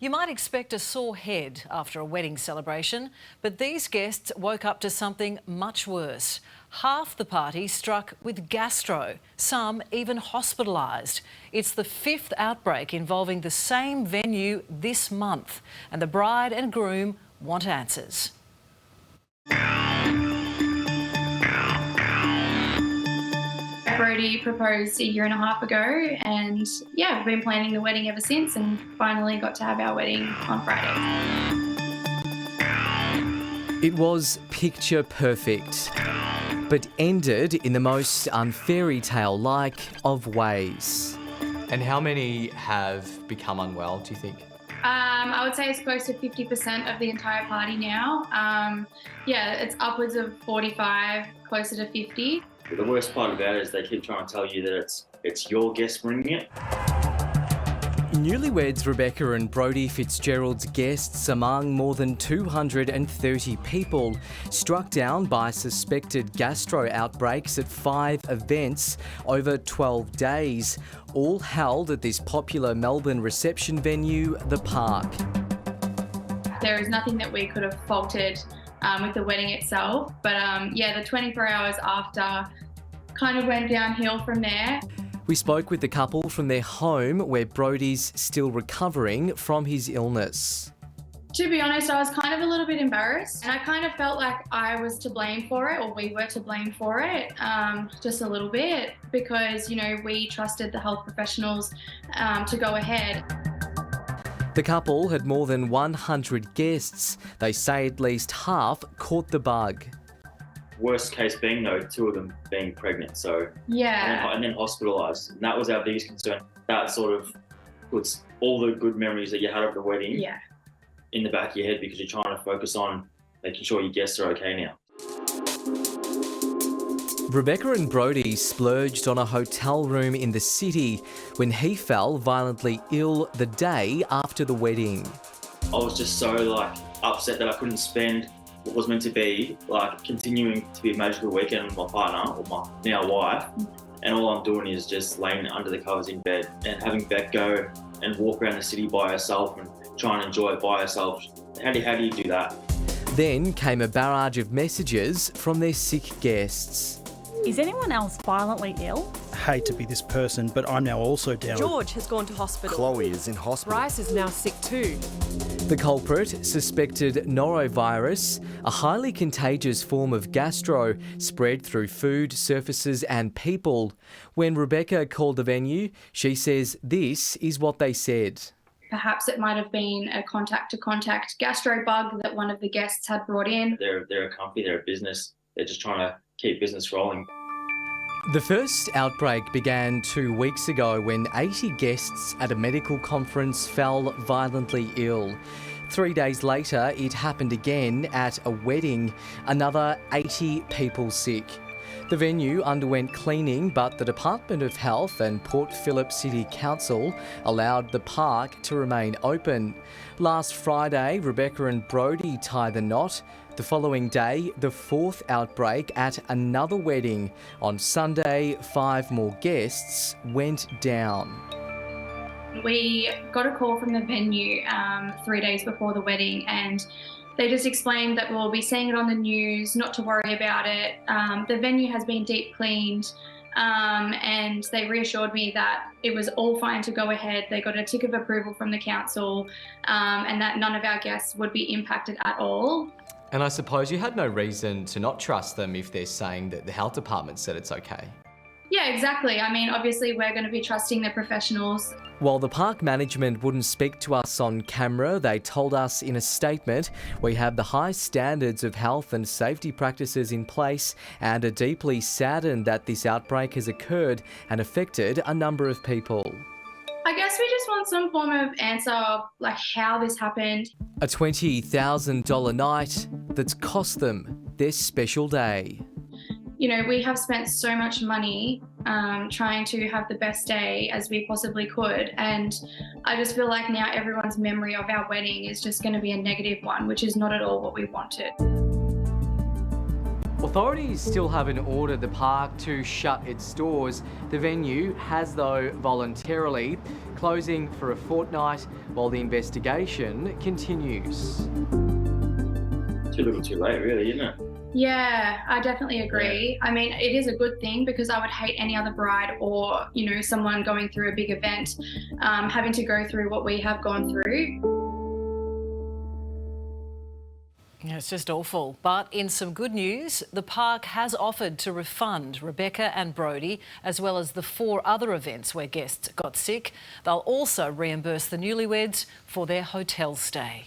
You might expect a sore head after a wedding celebration, but these guests woke up to something much worse. Half the party struck with gastro, some even hospitalised. It's the 5th outbreak involving the same venue this month, and the bride and groom want answers. Brody proposed a year and a half ago, and yeah, we've been planning the wedding ever since and finally got to have our wedding on Friday. It was picture perfect, but ended in the most unfairy tale-like of ways. And how many have become unwell, do you think? I would say it's close to 50% of the entire party now. Yeah, it's upwards of 45, closer to 50. The worst part about it is they keep trying to tell you that it's your guest bringing it. Newlyweds Rebecca and Brodie Fitzgerald's guests among more than 230 people struck down by suspected gastro outbreaks at 5 events over 12 days, all held at this popular Melbourne reception venue, The Park. There is nothing that we could have faulted with the wedding itself, but yeah, the 24 hours after kind of went downhill from there. We spoke with the couple from their home where Brodie's still recovering from his illness. To be honest, I was kind of a little bit embarrassed, and I kind of felt like I was to blame for it, or we were to blame for it, just a little bit, because, you know, we trusted the health professionals to go ahead. The couple had more than 100 guests. They say at least half caught the bug. Worst case being, though, 2 of them being pregnant, so yeah, and then hospitalised. And that was our biggest concern. That sort of puts all the good memories that you had of the wedding in the back of your head, because you're trying to focus on making sure your guests are okay now. Rebecca and Brodie splurged on a hotel room in the city when he fell violently ill the day after the wedding. I was just so upset that I couldn't spend what was meant to be continuing to be a magical weekend with my partner, or my now wife, and all I'm doing is just laying under the covers in bed and having Beck go and walk around the city by herself and try and enjoy it by herself. How do you do that? Then came a barrage of messages from their sick guests. Is anyone else violently ill? I hate to be this person, but I'm now also down. George has gone to hospital. Chloe is in hospital. Bryce is now sick too. The culprit suspected norovirus, a highly contagious form of gastro spread through food, surfaces and people. When Rebecca called the venue, she says this is what they said. Perhaps it might have been a contact-to-contact gastro bug that one of the guests had brought in. They're a company, they're a business. They're just trying to keep business rolling. The first outbreak began 2 weeks ago when 80 guests at a medical conference fell violently ill. 3 days later, it happened again at a wedding, another 80 people sick. The venue underwent cleaning, but the Department of Health and Port Phillip City Council allowed the park to remain open. Last Friday, Rebecca and Brodie tied the knot. The following day, the 4th outbreak at another wedding. On Sunday, 5 more guests went down. We got a call from the venue 3 days before the wedding, and they just explained that we'll be seeing it on the news, not to worry about it. The venue has been deep cleaned, and they reassured me that it was all fine to go ahead. They got a tick of approval from the council, and that none of our guests would be impacted at all. And I suppose you had no reason to not trust them if they're saying that the health department said it's okay. Yeah, exactly. I mean, obviously we're going to be trusting the professionals. While the park management wouldn't speak to us on camera, they told us in a statement, we have the high standards of health and safety practices in place and are deeply saddened that this outbreak has occurred and affected a number of people. I guess we just want some form of answer, like how this happened. A $20,000 night that's cost them their special day. You know, we have spent so much money trying to have the best day as we possibly could, and I just feel like now everyone's memory of our wedding is just going to be a negative one, which is not at all what we wanted. Authorities still haven't ordered the park to shut its doors. The venue has, though, voluntarily closing for a fortnight while the investigation continues. Too little too late, really, isn't it? Yeah, I definitely agree. I mean, it is a good thing because I would hate any other bride or, someone going through a big event, having to go through what we have gone through. Yeah, it's just awful. But in some good news, the park has offered to refund Rebecca and Brodie, as well as the 4 other events where guests got sick. They'll also reimburse the newlyweds for their hotel stay.